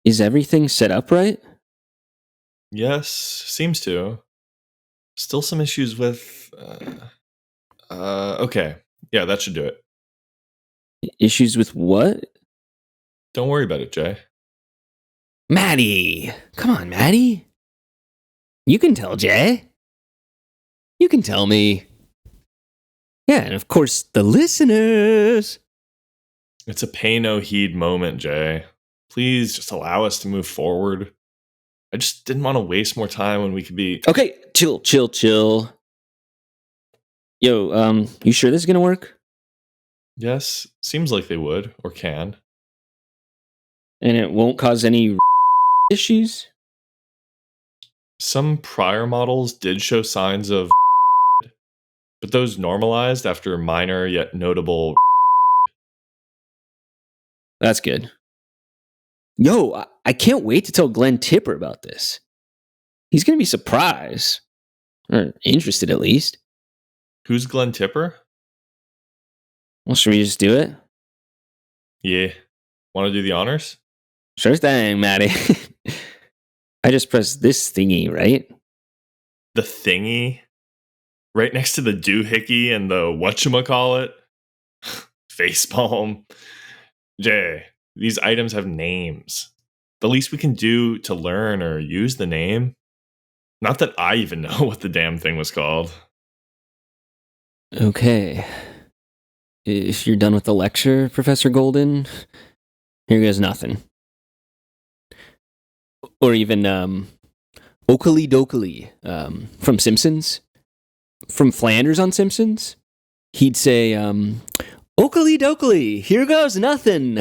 Is everything set up right? Yes, seems to. Still some issues with... okay. Yeah, that should do it. Issues with what? Don't worry about it, Jay. Maddie! Come on, Maddie. You can tell Jay. You can tell me. Yeah, and of course, the listeners. It's a pay no heed moment, Jay. Please just allow us to move forward. I just didn't want to waste more time when we could be... Okay, chill. Yo, you sure this is gonna work? Yes, seems like they would, or can. And it won't cause any issues? Some prior models did show signs of... but those normalized after minor yet notable... That's good. Yo, I can't wait to tell Glenn Tipper about this. He's gonna be surprised. Or interested, at least. Who's Glenn Tipper? Well, should we just do it? Yeah. Want to do the honors? Sure thing, Maddie. I just pressed this thingy, right? The thingy? Right next to the doohickey and the whatchamacallit? Facepalm. Jay, these items have names. The least we can do to learn or use the name. Not that I even know what the damn thing was called. Okay. If you're done with the lecture, Professor Goldin, here goes nothing. Or even, Oakley Dokley, from Simpsons. From Flanders on Simpsons. He'd say, Oakley Dokley, here goes nothing,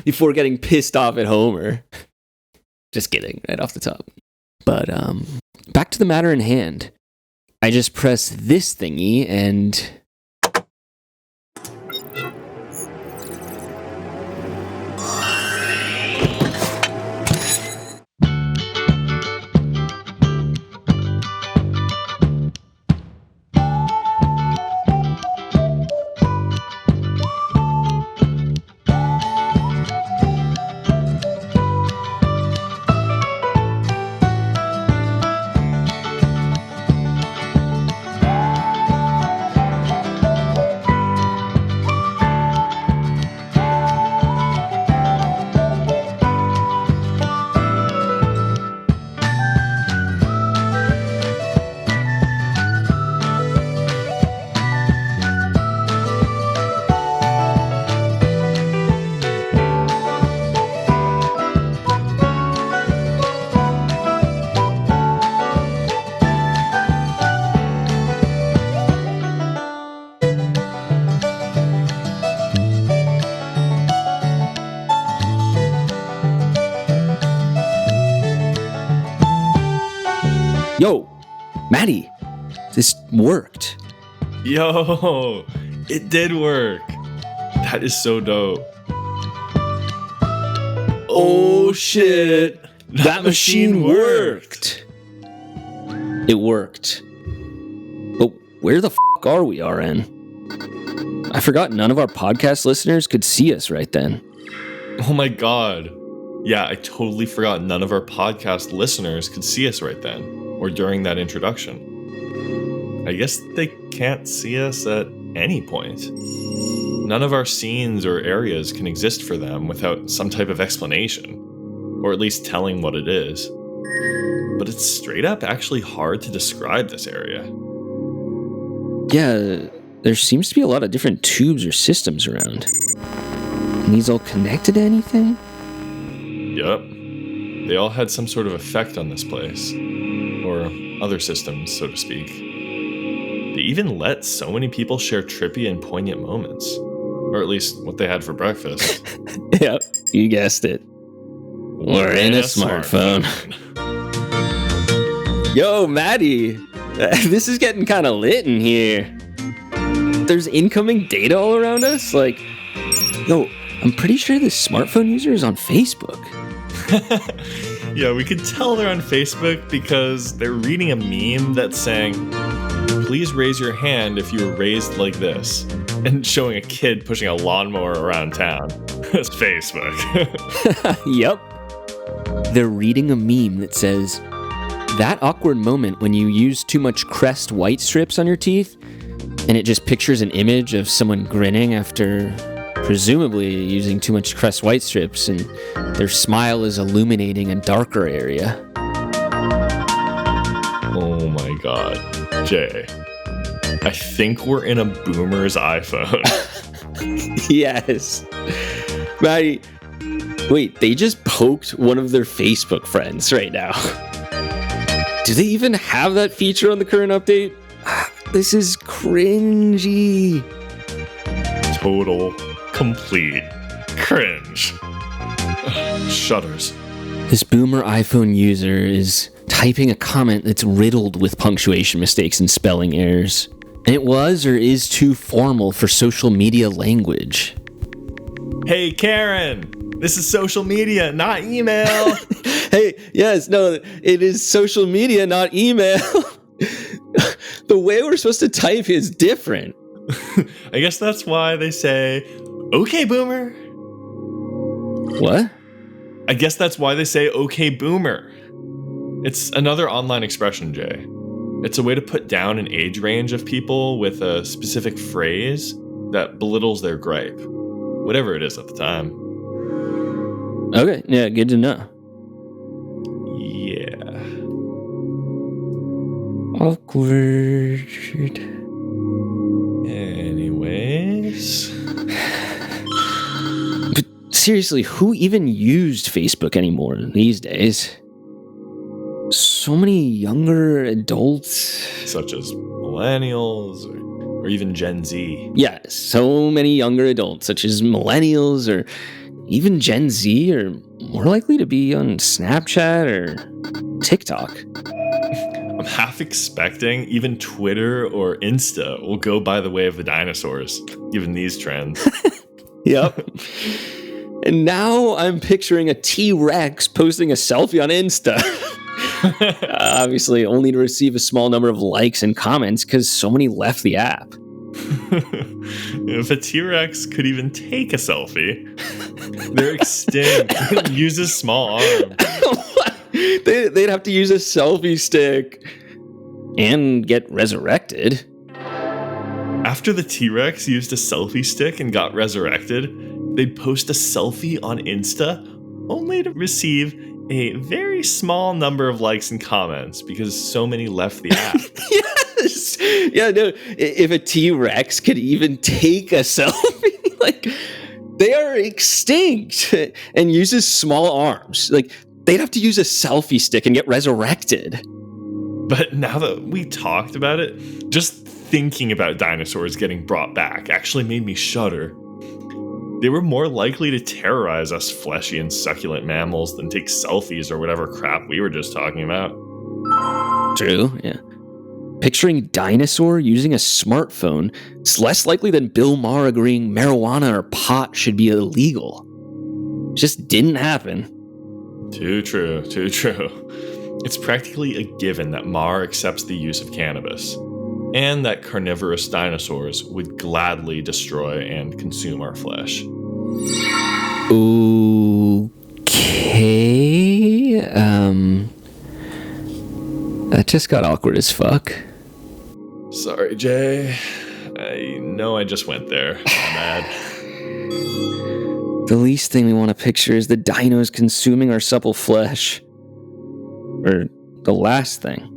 before getting pissed off at Homer. Just kidding, right off the top. But, back to the matter in hand. I just press this thingy and... Yo, Maddie, this worked. Yo, it did work. That is so dope. Oh shit, that machine worked. It worked. But where the f*** are we, RN? I forgot none of our podcast listeners could see us right then. Oh my god. Yeah, I totally forgot none of our podcast listeners could see us right then, or during that introduction. I guess they can't see us at any point. None of our scenes or areas can exist for them without some type of explanation, or at least telling what it is. But it's straight up actually hard to describe this area. Yeah, there seems to be a lot of different tubes or systems around. Are these all connected to anything? Yup. They all had some sort of effect on this place. Or other systems, so to speak. They even let so many people share trippy and poignant moments. Or at least what they had for breakfast. Yep, you guessed it. We're in a smartphone. Yo, Maddie, this is getting kind of lit in here. There's incoming data all around us? Like, yo, I'm pretty sure this smartphone user is on Facebook. Yeah, we could tell they're on Facebook because they're reading a meme that's saying, "Please raise your hand if you were raised like this," and showing a kid pushing a lawnmower around town. That's Facebook. Yep. they're reading a meme that says, that awkward moment when you use too much Crest white strips on your teeth, and it just pictures an image of someone grinning after presumably using too much Crest white strips, and their smile is illuminating a darker area. Oh my god. Jay, I think we're in a boomer's iPhone. Yes. Maddie, wait, they just poked one of their Facebook friends right now. Do they even have that feature on the current update? This is cringy. Total, complete cringe. Shudders. This boomer iPhone user is typing a comment that's riddled with punctuation mistakes and spelling errors. And it was or is too formal for social media language. Hey, Karen! This is social media, not email! Hey, yes, no, it is social media, not email. The way we're supposed to type is different. I guess that's why they say, okay, boomer. What? I guess that's why they say, okay, boomer. It's another online expression, Jay. It's a way to put down an age range of people with a specific phrase that belittles their gripe, whatever it is at the time. Okay, yeah, good to know. Yeah. Awkward. Anyways. But seriously, who even used Facebook anymore these days? So many younger adults. Such as millennials or even Gen Z. Yeah, so many younger adults, such as millennials or even Gen Z, are more likely to be on Snapchat or TikTok. I'm half expecting even Twitter or Insta will go by the way of the dinosaurs, given these trends. Yep. And now I'm picturing a T-Rex posting a selfie on Insta. Obviously, only to receive a small number of likes and comments because so many left the app. If a T-Rex could even take a selfie, they're extinct. Uses small arms. They'd have to use a selfie stick and get resurrected. After the T-Rex used a selfie stick and got resurrected, they'd post a selfie on Insta only to receive a very small number of likes and comments because so many left the app. Yes! Yeah, no, if a T-Rex could even take a selfie, like, they are extinct and uses small arms. Like, they'd have to use a selfie stick and get resurrected. But now that we talked about it, just thinking about dinosaurs getting brought back actually made me shudder. They were more likely to terrorize us fleshy and succulent mammals than take selfies or whatever crap we were just talking about. True, yeah. Picturing dinosaur using a smartphone, it's less likely than Bill Maher agreeing marijuana or pot should be illegal. It just didn't happen. Too true, too true. It's practically a given that Maher accepts the use of cannabis, and that carnivorous dinosaurs would gladly destroy and consume our flesh. Okay, that just got awkward as fuck. Sorry, Jay. I know I just went there. My bad. The least thing we want to picture is the dinos consuming our supple flesh. Or the last thing.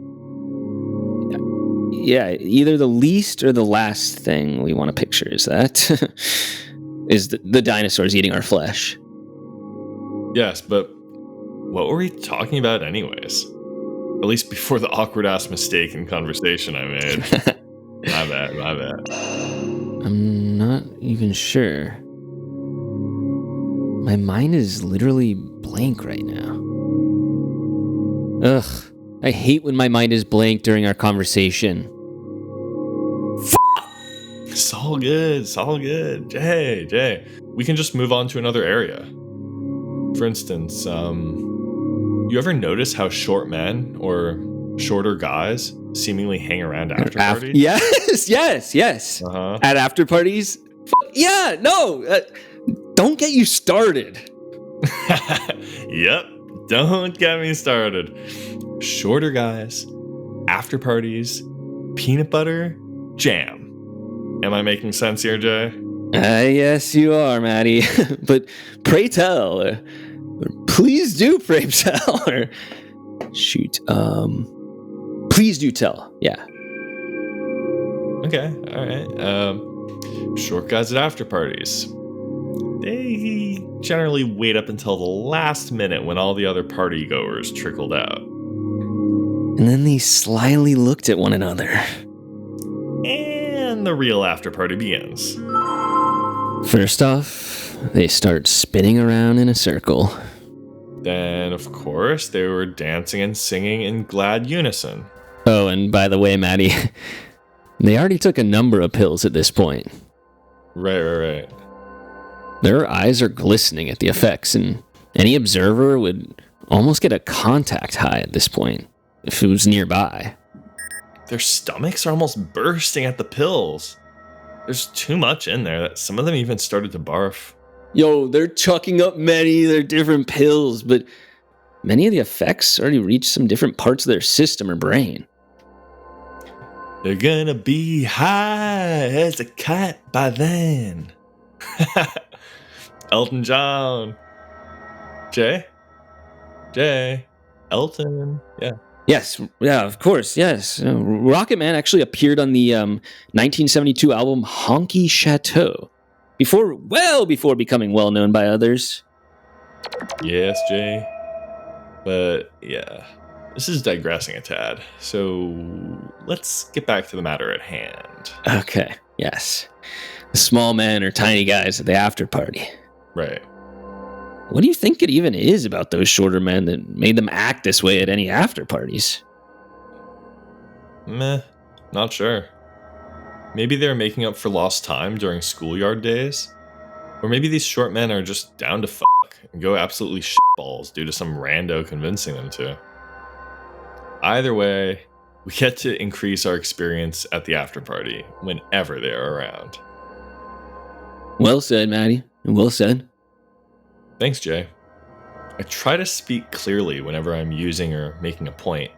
Yeah, either the least or the last thing we want to picture is that. Is the dinosaurs eating our flesh. Yes, but what were we talking about anyways? At least before the awkward-ass mistake in conversation I made. My bad. I'm not even sure. My mind is literally blank right now. Ugh, I hate when my mind is blank during our conversation. It's all good. Jay. We can just move on to another area. For instance, you ever notice how short men or shorter guys seemingly hang around after parties? Yes. Uh-huh. At after parties? Don't get you started. Yep. Don't get me started. Shorter guys, after parties, peanut butter, jam. Am I making sense here, Jay? Yes, you are, Maddie. But pray tell. Please do pray tell. Or, shoot. Please do tell. Yeah. Okay, all right. Short guys at after parties. They generally wait up until the last minute when all the other party goers trickled out. And then they slyly looked at one another. And the real after party begins. First off, they start spinning around in a circle. Then, of course, they were dancing and singing in glad unison. Oh, and by the way, Maddie, they already took a number of pills at this point. Right. Their eyes are glistening at the effects, and any observer would almost get a contact high at this point, if it was nearby. Their stomachs are almost bursting at the pills. There's too much in there that some of them even started to barf. Yo, they're chucking up many of their different pills, but many of the effects already reached some different parts of their system or brain. They're gonna be high as a kite by then. Elton John. Jay? Elton. Yeah. Yes, yeah, of course, yes. Rocket Man actually appeared on the 1972 album Honky Chateau, before becoming well known by others. Yes, Jay. But yeah, this is digressing a tad. So let's get back to the matter at hand. Okay, yes. The small men or tiny guys at the after party. Right. What do you think it even is about those shorter men that made them act this way at any after parties? Meh, not sure. Maybe they're making up for lost time during schoolyard days? Or maybe these short men are just down to fuck and go absolutely shitballs due to some rando convincing them to. Either way, we get to increase our experience at the after party whenever they are around. Well said, Maddie. Well said. Thanks, Jay. I try to speak clearly whenever I'm using or making a point,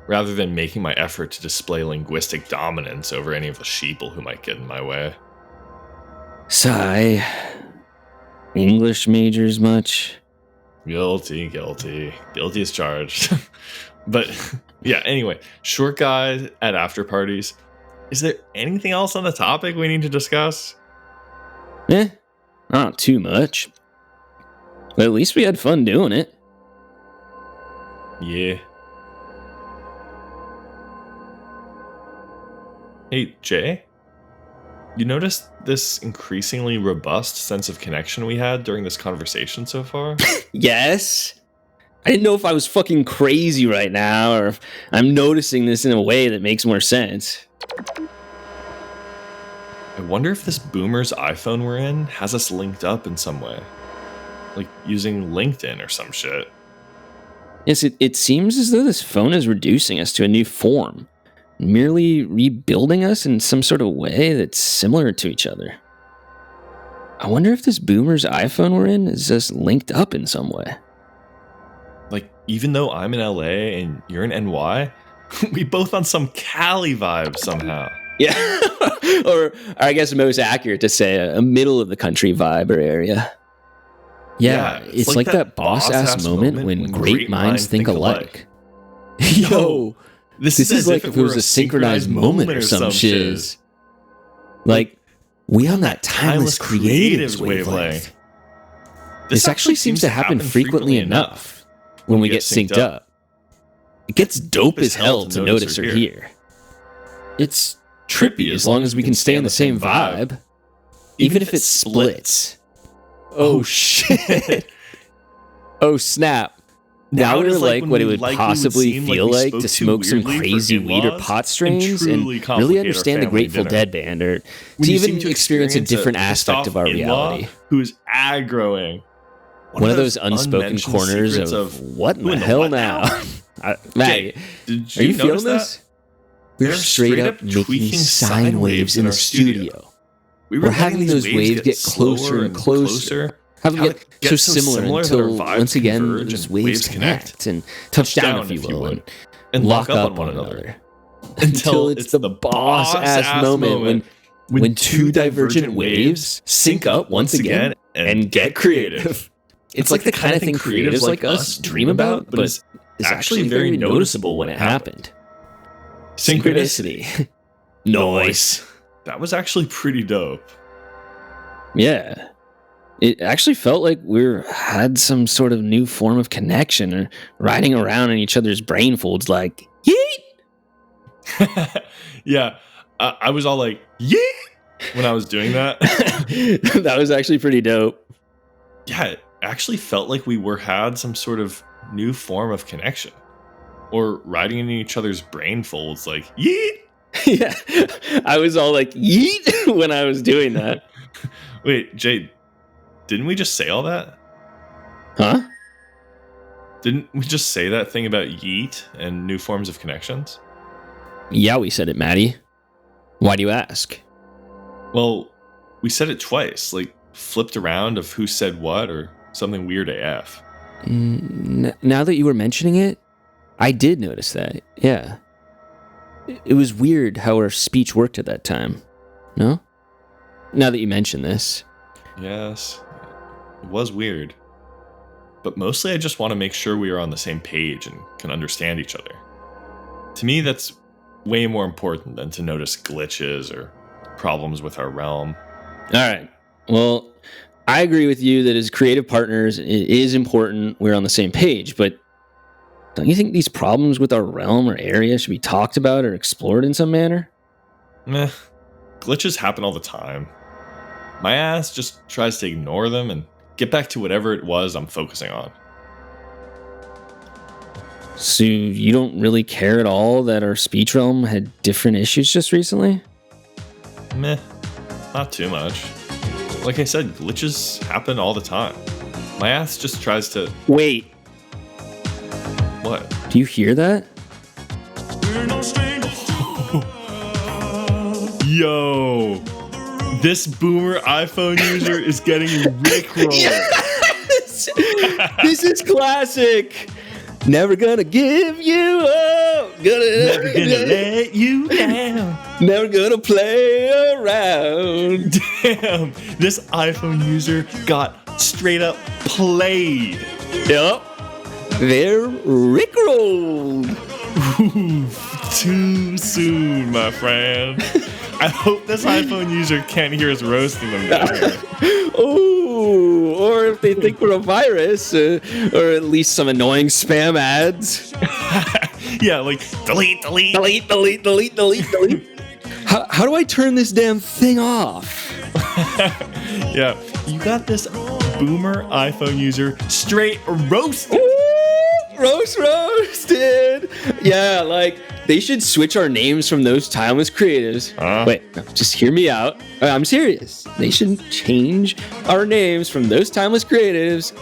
rather than making my effort to display linguistic dominance over any of the sheeple who might get in my way. Sigh. English majors much? Guilty as charged. But yeah, anyway, short guys at after parties. Is there anything else on the topic we need to discuss? Not too much. But at least we had fun doing it. Yeah. Hey, Jay? You noticed this increasingly robust sense of connection we had during this conversation so far? Yes. I didn't know if I was fucking crazy right now, or if I'm noticing this in a way that makes more sense. I wonder if this boomer's iPhone we're in has us linked up in some way. Like using LinkedIn or some shit. Yes, it seems as though this phone is reducing us to a new form, merely rebuilding us in some sort of way that's similar to each other. I wonder if this boomer's iPhone we're in is just linked up in some way. Like, even though I'm in LA and you're in NY, we both on some Cali vibe somehow. Yeah, or I guess most accurate to say a middle of the country vibe or area. Yeah, it's like that boss-ass moment when great minds think alike. Yo, this is like if it was a synchronized moment or some shiz. Like, we on that timeless creatives wavelength. This actually seems to happen frequently enough when we get synced up. It gets dope as hell to notice or hear. It's trippy as long as we can stay in the same vibe, even if it splits. Oh shit. Oh snap. Now we're like what it would possibly feel like to smoke some crazy weed or pot strains and really understand the Grateful Dead band, or to even experience a different aspect of our reality. Who's aggroing. One of those unspoken corners of what in the hell now? Maddie, are you feeling this? We're straight up making sine waves in the studio. We're having those waves get closer and closer. How did we get so similar that our until vibes once again converge these and waves connect and touch down, if you will, and lock up on one another. Until it's the boss-ass moment when two divergent waves sync up once again and get creative. It's like the kind of thing creatives like us dream about, but it's actually very noticeable when it happened. Synchronicity. Noise. That was actually pretty dope. Yeah. It actually felt like we had some sort of new form of connection, or riding around in each other's brain folds like, yeet! Yeah. I was all like, yeet! When I was doing that. That was actually pretty dope. Yeah, it actually felt like we had some sort of new form of connection. Or riding in each other's brain folds like, yeet! Yeah, I was all like, yeet! When I was doing that. Wait, Jay, didn't we just say all that? Huh? Didn't we just say that thing about yeet and new forms of connections? Yeah, we said it, Maddie. Why do you ask? Well, we said it twice, like flipped around of who said what or something weird AF. Now that you were mentioning it, I did notice that, yeah. It was weird how our speech worked at that time, no? Now that you mention this. Yes, it was weird. But mostly I just want to make sure we are on the same page and can understand each other. To me, that's way more important than to notice glitches or problems with our realm. All right. Well, I agree with you that as creative partners, it is important we're on the same page, but don't you think these problems with our realm or area should be talked about or explored in some manner? Meh. Glitches happen all the time. My ass just tries to ignore them and get back to whatever it was I'm focusing on. So you don't really care at all that our speech realm had different issues just recently? Meh. Not too much. Like I said, glitches happen all the time. My ass just tries to... Wait. What? Do you hear that? Yo! This boomer iPhone user is getting rickrolled. Yes! This is classic. Never gonna give you up. Never gonna let you down. Never gonna play around. Damn, this iPhone user got straight up played. Yup. They're rickrolled. Ooh, too soon, my friend. I hope this iPhone user can't hear us roasting them down here. Ooh, or if they think we're a virus, or at least some annoying spam ads. Yeah, like delete. How do I turn this damn thing off? Yeah, you got this boomer iPhone user straight roasted. Ooh, roasted. Yeah, like they should switch our names from those timeless creatives. Wait, no, just hear me out. I'm serious. They should change our names from those timeless creatives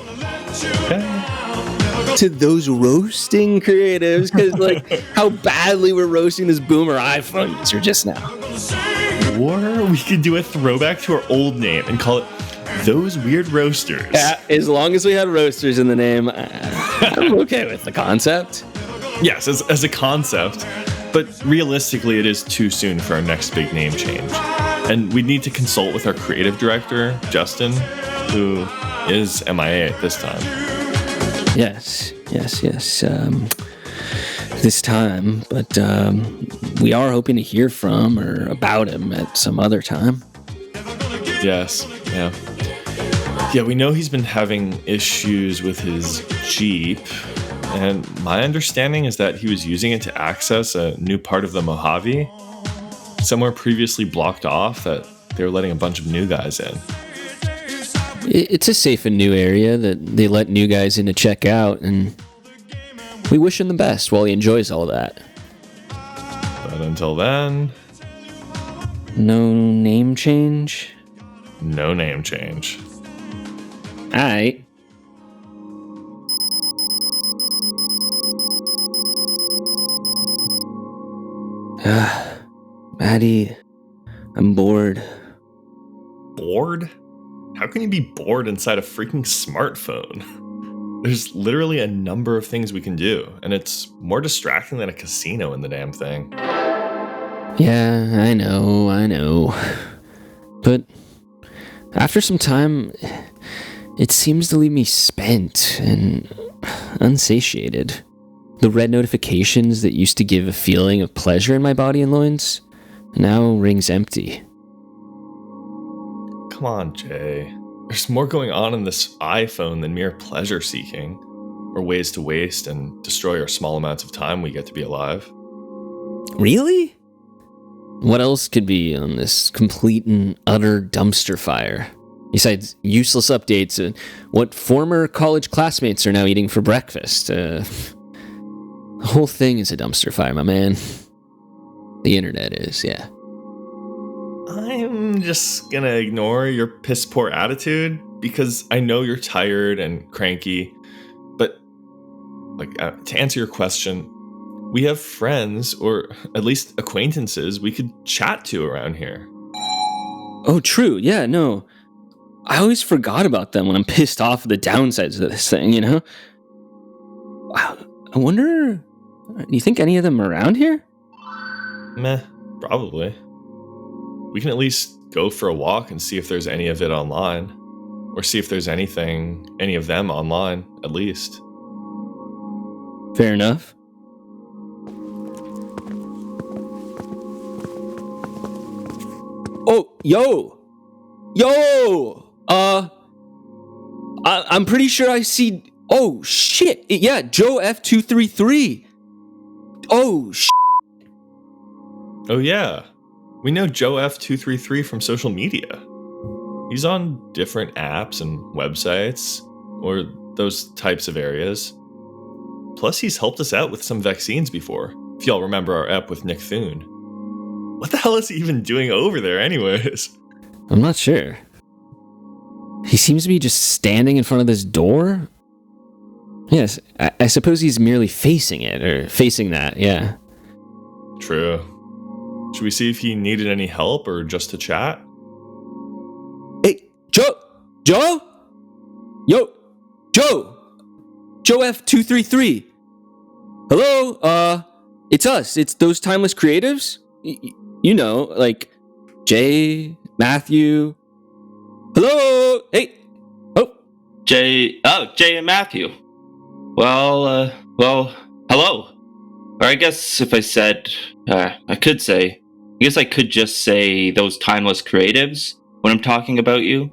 to those roasting creatives, because like how badly we're roasting this boomer iPhone user just now. Or we could do a throwback to our old name and call it Those Weird Roasters. Yeah, as long as we had roasters in the name, I'm okay with the concept. Yes, as a concept, but realistically it is too soon for our next big name change. And we'd need to consult with our creative director, Justin, who is MIA at this time. Yes. This time, but we are hoping to hear from or about him at some other time. Yes, yeah. Yeah, we know he's been having issues with his Jeep, and my understanding is that he was using it to access a new part of the Mojave, somewhere previously blocked off that they were letting a bunch of new guys in. It's a safe and new area that they let new guys in to check out, and we wish him the best while he enjoys all that. But until then... No name change? No name change. Alright. Maddie, I'm bored. Bored? how can you be bored inside a freaking smartphone? There's literally a number of things we can do, and it's more distracting than a casino in the damn thing. Yeah, I know. But after some time, it seems to leave me spent and unsatiated. The red notifications that used to give a feeling of pleasure in my body and loins now rings empty. Come on, Jay. There's more going on in this iPhone than mere pleasure seeking, or ways to waste and destroy our small amounts of time we get to be alive. Really? What else could be on this complete and utter dumpster fire? Besides useless updates and what former college classmates are now eating for breakfast. The whole thing is a dumpster fire, my man. The internet is, yeah. I'm just gonna ignore your piss poor attitude because I know you're tired and cranky. But, to answer your question, we have friends, or at least acquaintances, we could chat to around here. Oh, true. Yeah, no. I always forgot about them when I'm pissed off at the downsides of this thing, you know? Wow. I wonder, do you think any of them are around here? Meh, probably. We can at least go for a walk and see if there's any of it online. Or see if there's any of them online, at least. Fair enough. Oh, yo! I'm pretty sure I see... Oh, shit! Yeah, Joe F233! Oh, shit! Oh, yeah. We know Joe F233 from social media. He's on different apps and websites, or those types of areas. Plus, he's helped us out with some vaccines before, if y'all remember our ep with Nick Thune. What the hell is he even doing over there anyways? I'm not sure. He seems to be just standing in front of this door? Yes, I suppose he's merely facing it, or facing that, yeah. True. Should we see if he needed any help, or just to chat? Hey, Joe? Yo, Joe! Joe F233. Hello, it's us. It's those timeless creatives. You know, like Jay, Matthew. Hello, hey. Oh, Jay and Matthew. Well, hello. Or I guess if I said, I guess I could just say those timeless creatives when I'm talking about you.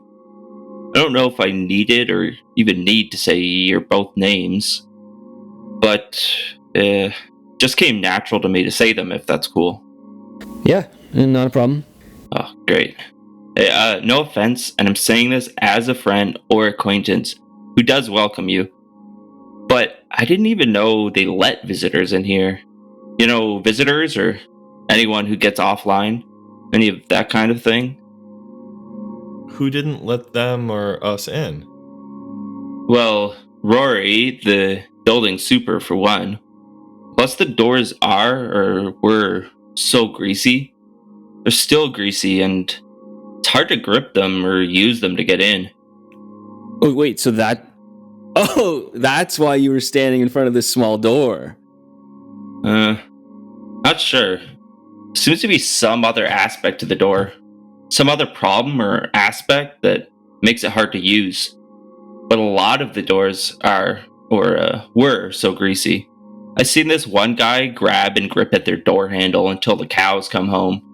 I don't know if I needed or even need to say your both names, but just came natural to me to say them if that's cool. yeah, not a problem. Oh, great. No offense, and I'm saying this as a friend or acquaintance who does welcome you, but I didn't even know they let visitors in here. You know, visitors or anyone who gets offline, any of that kind of thing. Who didn't let them or us in? Well, Rory, the building super for one. Plus the doors were so greasy. They're still greasy and it's hard to grip them or use them to get in. Oh, wait, so that's why you were standing in front of this small door. Not sure. Seems to be some other aspect to the door. Some other problem or aspect that makes it hard to use. But a lot of the doors were so greasy. I seen this one guy grab and grip at their door handle until the cows come home.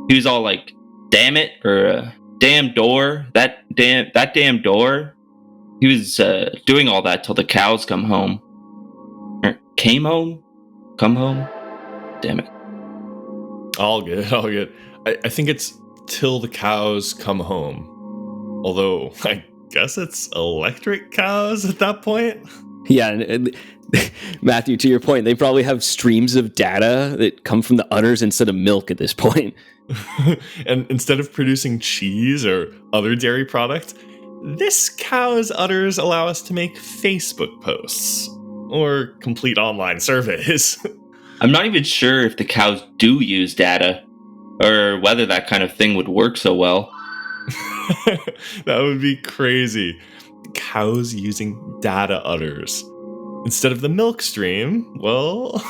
He was all like, damn it, or damn door, that damn door. He was doing all that till the cows come home. Or came home? Come home? Damn it. All good. I think it's till the cows come home. Although, I guess it's electric cows at that point? Yeah, and Matthew, to your point, they probably have streams of data that come from the udders instead of milk at this point. And instead of producing cheese or other dairy product, this cow's udders allow us to make Facebook posts or complete online surveys. I'm not even sure if the cows do use data, or whether that kind of thing would work so well. That would be crazy. Cows using data udders. Instead of the milk stream, well,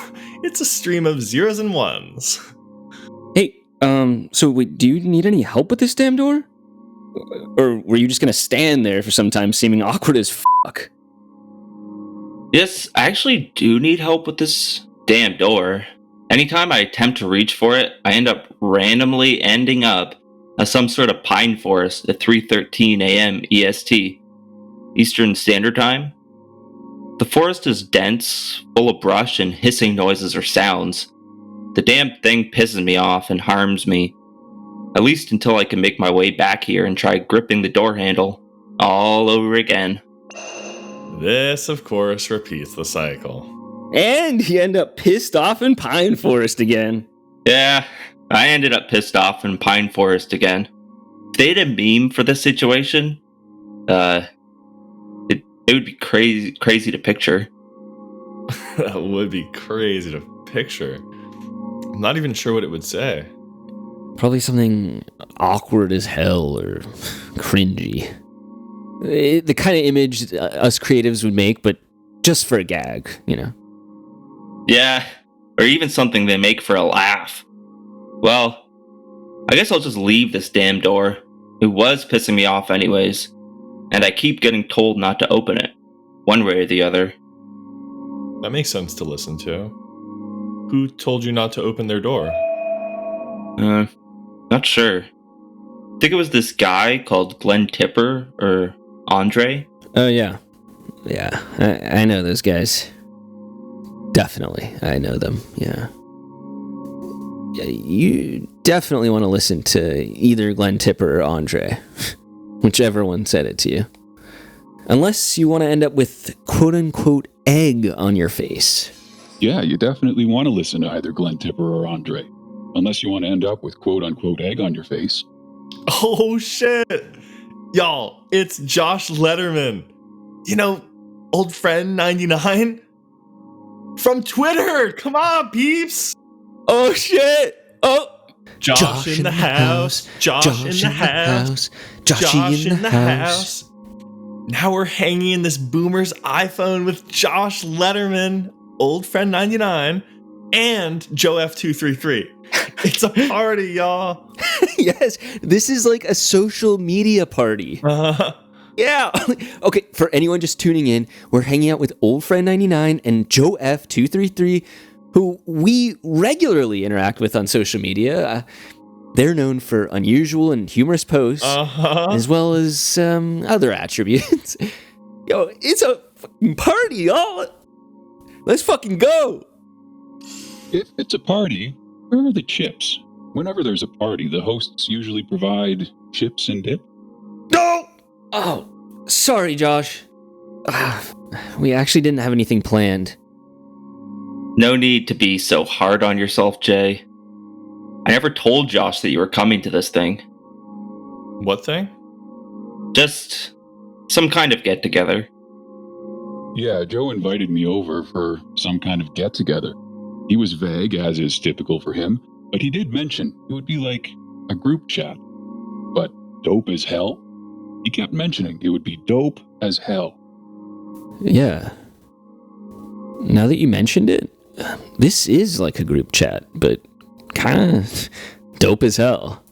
it's a stream of zeros and ones. Hey, so wait, do you need any help with this damn door? Or were you just gonna stand there for some time seeming awkward as fuck? Yes, I actually do need help with this damn door. Anytime I attempt to reach for it, I end up randomly ending up at some sort of pine forest at 3:13 a.m. EST, Eastern Standard Time. The forest is dense, full of brush and hissing noises or sounds. The damn thing pisses me off and harms me, at least until I can make my way back here and try gripping the door handle all over again. This, of course, repeats the cycle. And you end up pissed off in Pine Forest again. Yeah, I ended up pissed off in Pine Forest again. If they had a meme for this situation, it would be crazy to picture. That would be crazy to picture. I'm not even sure what it would say. Probably something awkward as hell or cringy. The kind of image us creatives would make, but just for a gag, you know? Yeah, or even something they make for a laugh. Well, I guess I'll just leave this damn door. It was pissing me off anyways, and I keep getting told not to open it, one way or the other. That makes sense to listen to. Who told you not to open their door? Not sure. I think it was this guy called Glenn Tipper, or Andre. Oh, yeah. Yeah, I know those guys. Definitely, I know them, yeah. Yeah, you definitely want to listen to either Glenn Tipper or Andre. Whichever one said it to you. Unless you want to end up with quote-unquote egg on your face. Yeah, you definitely want to listen to either Glenn Tipper or Andre. Unless you want to end up with quote-unquote egg on your face. Oh, shit! Y'all, it's Josh Letterman. You know, old friend 99? From Twitter! Come on, peeps! Oh, shit! Oh! Josh in the house. Josh in the house. Josh in the house. Now we're hanging in this boomer's iPhone with Josh Letterman, old friend 99, and Joe F233. It's a party, y'all. Yes, this is like a social media party. Yeah. Okay, for anyone just tuning in, we're hanging out with old friend 99 and Joe F233, who we regularly interact with on social media. They're known for unusual and humorous posts, as well as other attributes. Yo, it's a fucking party, y'all. Let's fucking go. If it's a party, where are the chips? Whenever there's a party, the hosts usually provide chips and dip. No! Oh, sorry, Josh. We actually didn't have anything planned. No need to be so hard on yourself, Jay. I never told Josh that you were coming to this thing. What thing? Just some kind of get-together. Yeah, Joe invited me over for some kind of get-together. He was vague, as is typical for him, but he did mention it would be like a group chat. But dope as hell? He kept mentioning it would be dope as hell. Yeah. Now that you mentioned it, this is like a group chat, but kind of dope as hell.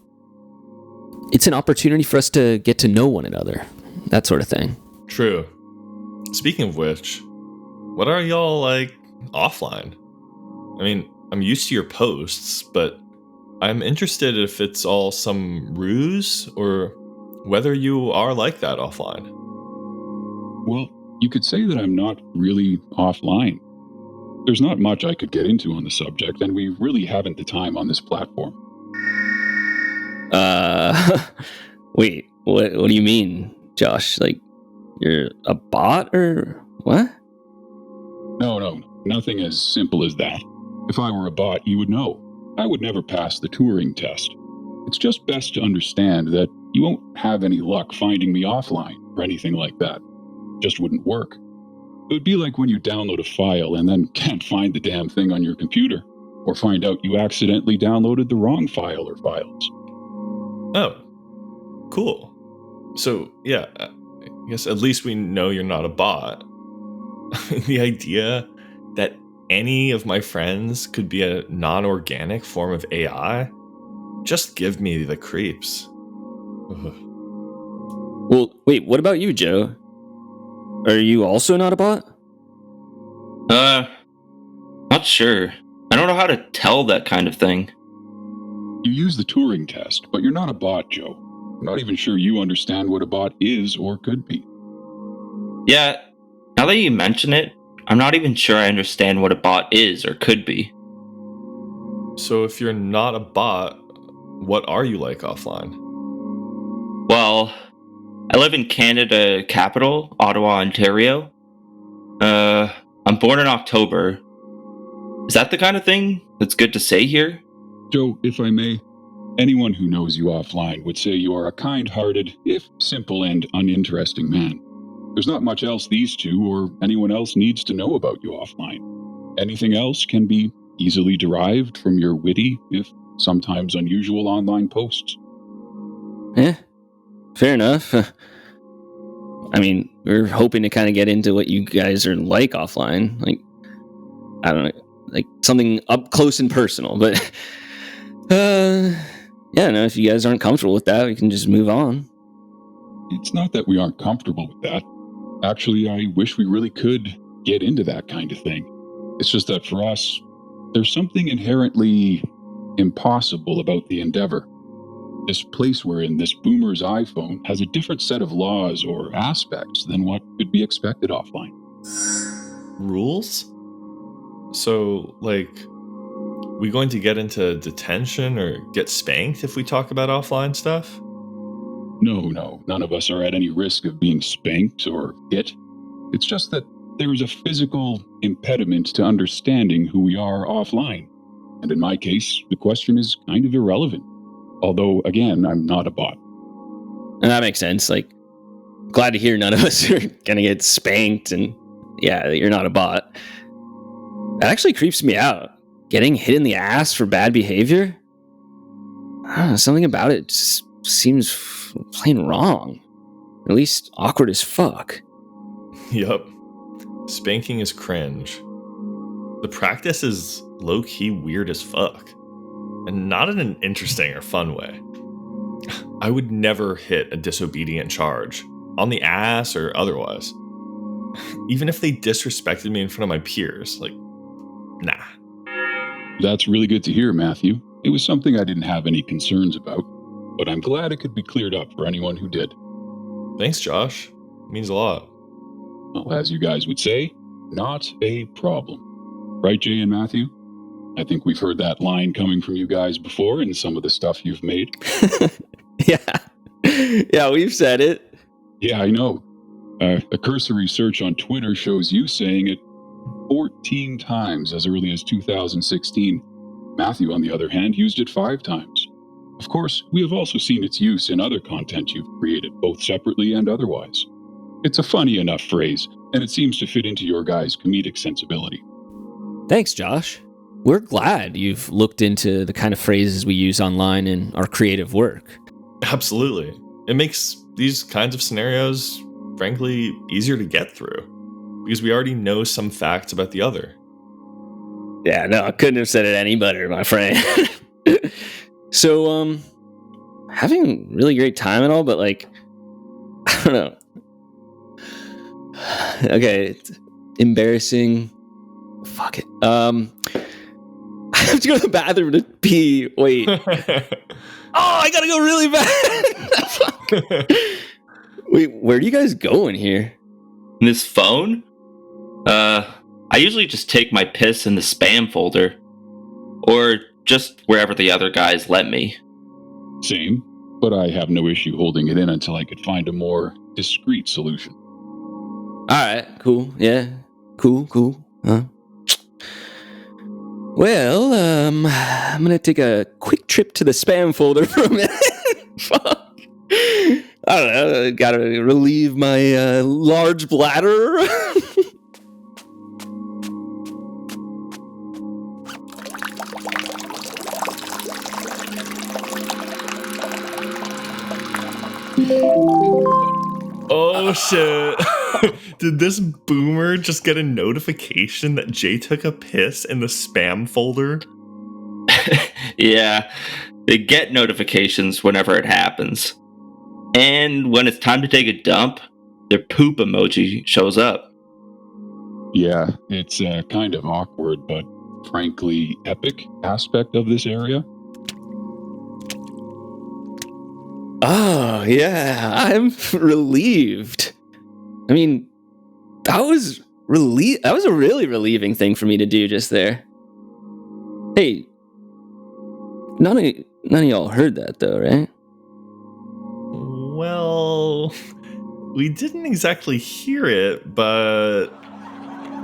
It's an opportunity for us to get to know one another, that sort of thing. True. Speaking of which, what are y'all like offline? I mean, I'm used to your posts, but I'm interested if it's all some ruse or whether you are like that offline. Well, you could say that I'm not really offline. There's not much I could get into on the subject, and we really haven't the time on this platform. Wait, what do you mean, Josh? Like, you're a bot or what? No, nothing as simple as that. If I were a bot, you would know. I would never pass the Turing test. It's just best to understand that you won't have any luck finding me offline or anything like that. It just wouldn't work. It would be like when you download a file and then can't find the damn thing on your computer, or find out you accidentally downloaded the wrong file or files. Oh, Cool. So, yeah, I guess at least we know you're not a bot. The idea that any of my friends could be a non-organic form of AI just give me the creeps. Ugh. Well, wait, what about you, Joe? Are you also not a bot? Not sure. I don't know how to tell that kind of thing. You use the Turing test, but you're not a bot, Joe. I'm not even sure you understand what a bot is or could be. Yeah, now that you mention it, I'm not even sure I understand what a bot is or could be. So if you're not a bot, what are you like offline? Well, I live in Canada capital, Ottawa, Ontario. I'm born in October. Is that the kind of thing that's good to say here? Joe, if I may, anyone who knows you offline would say you are a kind-hearted, if simple and uninteresting man. There's not much else these two or anyone else needs to know about you offline. Anything else can be easily derived from your witty, if sometimes unusual online posts. Yeah, fair enough. I mean, we're hoping to kind of get into what you guys are like offline. Like, I don't know, like something up close and personal. But, yeah, no, if you guys aren't comfortable with that, we can just move on. It's not that we aren't comfortable with that. Actually, I wish we really could get into that kind of thing. It's just that for us, there's something inherently impossible about the endeavor. This place we're in, this boomer's iPhone, has a different set of laws or aspects than what could be expected offline. Rules? So, like, we going to get into detention or get spanked if we talk about offline stuff? No, none of us are at any risk of being spanked or hit. It's just that there is a physical impediment to understanding who we are offline. And in my case, the question is kind of irrelevant. Although, again, I'm not a bot. And that makes sense. Like, glad to hear none of us are going to get spanked and, yeah, you're not a bot. That actually creeps me out. Getting hit in the ass for bad behavior? I don't know, something about it just seems plain wrong. Or at least awkward as fuck. Yup. Spanking is cringe. The practice is low-key weird as fuck. And not in an interesting or fun way. I would never hit a disobedient charge, on the ass or otherwise. Even if they disrespected me in front of my peers, like, nah. That's really good to hear, Matthew. It was something I didn't have any concerns about, but I'm glad it could be cleared up for anyone who did. Thanks, Josh. It means a lot. Well, as you guys would say, not a problem. Right, Jay and Matthew? I think we've heard that line coming from you guys before in some of the stuff you've made. Yeah, we've said it. Yeah, I know. A cursory search on Twitter shows you saying it 14 times as early as 2016. Matthew, on the other hand, used it 5 times. Of course, we have also seen its use in other content you've created, both separately and otherwise. It's a funny enough phrase, and it seems to fit into your guys' comedic sensibility. Thanks, Josh. We're glad you've looked into the kind of phrases we use online in our creative work. Absolutely. It makes these kinds of scenarios, frankly, easier to get through, because we already know some facts about the other. Yeah, no, I couldn't have said it any better, my friend. So, having a really great time and all, but like, I don't know. Okay, it's embarrassing. Fuck it. I have to go to the bathroom to pee. Wait. Oh, I gotta go really bad. Fuck. Wait, where are you guys going here? This phone? I usually just take my piss in the spam folder. Or just wherever the other guys let me. Same, but I have no issue holding it in until I could find a more discreet solution. Alright, cool. Yeah. Cool. Huh? Well, I'm gonna take a quick trip to the spam folder for a minute. Fuck. I don't know, gotta relieve my large bladder. Oh shit. Did this boomer just get a notification that Jay took a piss in the spam folder? Yeah, they get notifications whenever it happens. And when it's time to take a dump, their poop emoji shows up. Yeah, it's a kind of awkward, but frankly epic aspect of this area. Oh, yeah. I'm relieved. I mean, that was a really relieving thing for me to do just there. Hey, none of y'all heard that though, right? Well, we didn't exactly hear it, but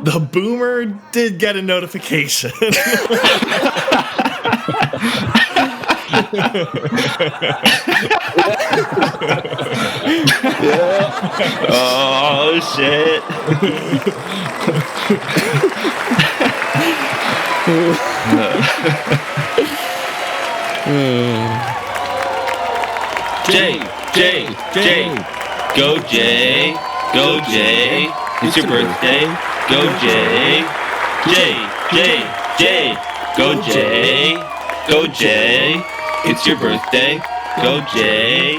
the boomer did get a notification. Oh shit. Jay, go Jay, go Jay, it's your birthday, go Jay, Jay, go Jay, it's your birthday, go Jay.